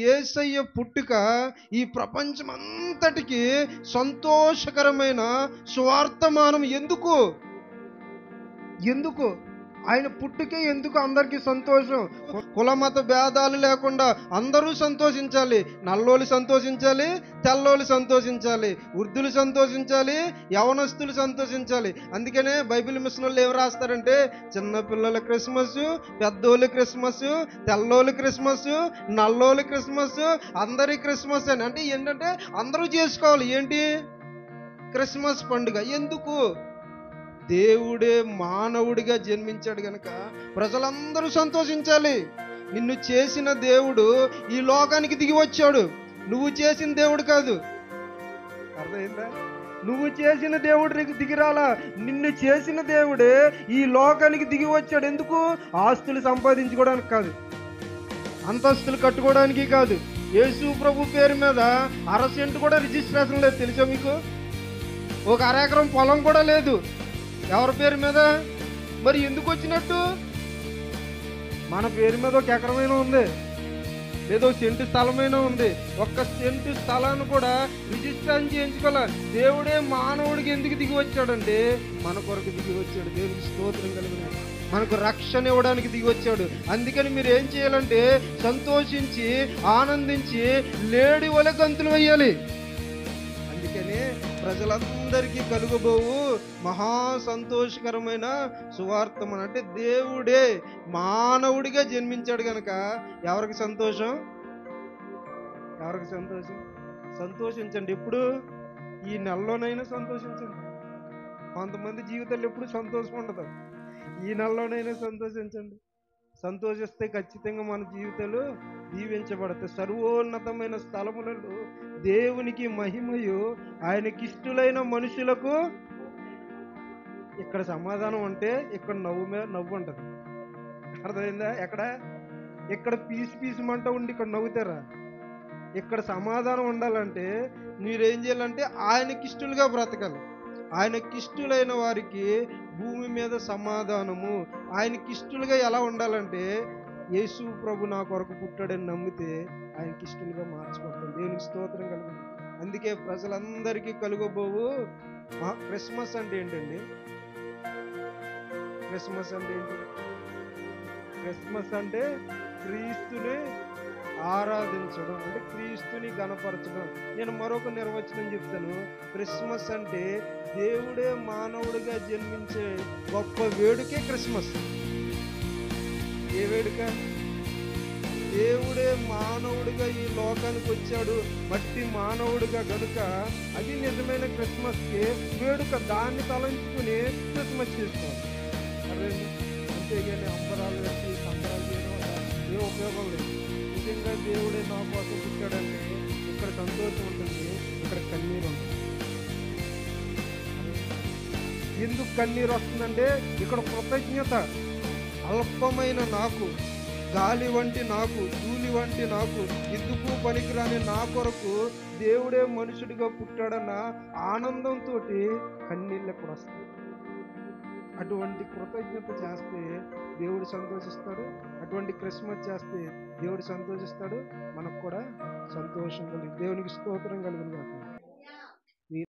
యేసయ్య పుట్టుక ఈ ప్రపంచం అంతటికి సంతోషకరమైన స్వార్థమానం. ఎందుకు ఆయన పుట్టుకే ఎందుకు అందరికీ సంతోషం? కులమత భేదాలు లేకుండా అందరూ సంతోషించాలి. నల్లోళ్ళు సంతోషించాలి, తెల్లోళ్ళు సంతోషించాలి, వృద్ధులు సంతోషించాలి, యవనస్తులు సంతోషించాలి. అందుకనే బైబిల్ మిషన్ వాళ్ళు ఏం రాస్తారంటే, చిన్నపిల్లల క్రిస్మస్, పెద్దోళ్ళు క్రిస్మస్, తెల్లోళ్ళు క్రిస్మస్, నల్లోళ్ళు క్రిస్మస్, అందరి క్రిస్మస్ అని. అంటే ఏంటంటే అందరూ చేసుకోవాలి. ఏంటి? క్రిస్మస్ పండుగ. ఎందుకు? దేవుడే మానవుడిగా జన్మించాడు గనక ప్రజలందరూ సంతోషించాలి. నిన్ను చేసిన దేవుడు ఈ లోకానికి దిగి వచ్చాడు. నువ్వు చేసిన దేవుడు కాదు. అర్థమైందా? నువ్వు చేసిన దేవుడు దిగిరాలా. నిన్ను చేసిన దేవుడే ఈ లోకానికి దిగి వచ్చాడు. ఎందుకు? ఆస్తులు సంపాదించుకోవడానికి కాదు, అంతస్తులు కట్టుకోవడానికి కాదు. యేసు ప్రభు పేరు మీద 1/2 సెంటు కూడా రిజిస్ట్రేషన్ లేదు. తెలుసా మీకు? ఒక 1/2 ఎకరం పొలం కూడా లేదు. ఎవరి పేరు మీద? మరి ఎందుకు వచ్చినట్టు? మన పేరు మీద 1 ఎకరమైనా ఉంది, లేదో సెంటు స్థలమైనా ఉంది. 1 సెంటు స్థలాన్ని కూడా రిజిస్ట్రేషన్ చేయించుకోలే. దేవుడే మానవుడికి ఎందుకు దిగి వచ్చాడంటే మన కొరకు దిగి వచ్చాడు. దేవునికి స్తోత్రం కలిగిన, మనకు రక్షణ ఇవ్వడానికి దిగి వచ్చాడు. అందుకని మీరు ఏం చేయాలంటే సంతోషించి ఆనందించి లేడి వలె గంతులు వేయాలి. అందుకని ప్రజలందరికీ కలుగబోవు మహా సంతోషకరమైన సువార్తమని. అంటే దేవుడే మానవుడిగా జన్మించాడు గనక ఎవరికి సంతోషం? సంతోషించండి. ఎప్పుడు? ఈ నెలలోనైనా సంతోషించండి. కొంతమంది జీవితాలు ఎప్పుడు సంతోషం ఉండదు. ఈ నెలలోనైనా సంతోషించండి. సంతోషిస్తే ఖచ్చితంగా మన జీవితాలు దీవించబడతాయి. సర్వోన్నతమైన స్థలములలో దేవునికి మహిమయు ఆయనకిష్టులైన మనుషులకు. ఇక్కడ సమాధానం అంటే ఇక్కడ నవ్వు ఉంటుంది. అర్థమైందా? ఇక్కడ పీసుమంట ఉండి ఇక్కడ నవ్వుతారా? ఇక్కడ సమాధానం ఉండాలంటే మీరేం చేయాలంటే ఆయనకిష్టులుగా బ్రతకాలి. ఆయనకిష్టులైన వారికి భూమి మీద సమాధానము. ఆయనకిష్టులుగా ఎలా ఉండాలంటే యేసు ప్రభు నా కొరకు పుట్టాడని నమ్మితే ఆయనకిష్టులుగా మార్చుకుంటాం. దేవునికి స్తోత్రం కలుగుతుంది. అందుకే ప్రజలందరికీ కలుగబోవు క్రిస్మస్ అంటే ఏంటండి? క్రిస్మస్ అంటే ఏంటి? క్రిస్మస్ అంటే క్రీస్తుని ఆరాధించడం, అంటే క్రీస్తుని గణపరచడం. నేను మరొక నిర్వచనం చెప్తాను. క్రిస్మస్ అంటే దేవుడే మానవుడిగా జన్మించే గొప్ప వేడుకే క్రిస్మస్. ఏ వేడుక? దేవుడే మానవుడిగా ఈ లోకానికి వచ్చాడు, మట్టి మానవుడిగా గనుక అది నిజమైన క్రిస్మస్కి వేడుక. దాన్ని తలంచుకుని క్రిస్మస్ చేసుకోవాలి. అదే అంతేగాని అంబరాలు వేసి సంబరాలు చేయడం ఏ ఉపయోగం లేదు. నిజంగా దేవుడే నా కోసం పుట్టాడంటే ఇక్కడ సంతోషం ఉంటుంది, ఇక్కడ కన్నీరు ఉంటుంది. ఎందుకు కన్నీరు వస్తుందంటే ఇక్కడ కృతజ్ఞత. అల్పమైన నాకు, గాలి వంటి నాకు, ధూళి వంటి నాకు, ఎందుకు పనికిరాని నా కొరకు దేవుడే మనుషుడిగా పుట్టాడన్న ఆనందంతో కన్నీళ్ళు ఎక్కడ వస్తాయి. అటువంటి కృతజ్ఞత చేస్తే దేవుడు సంతోషిస్తాడు. అటువంటి క్రిస్మస్ చేస్తే దేవుడు సంతోషిస్తాడు. మనకు కూడా సంతోషం కలిగి. దేవునికి స్తోత్రం కలుగును గాక.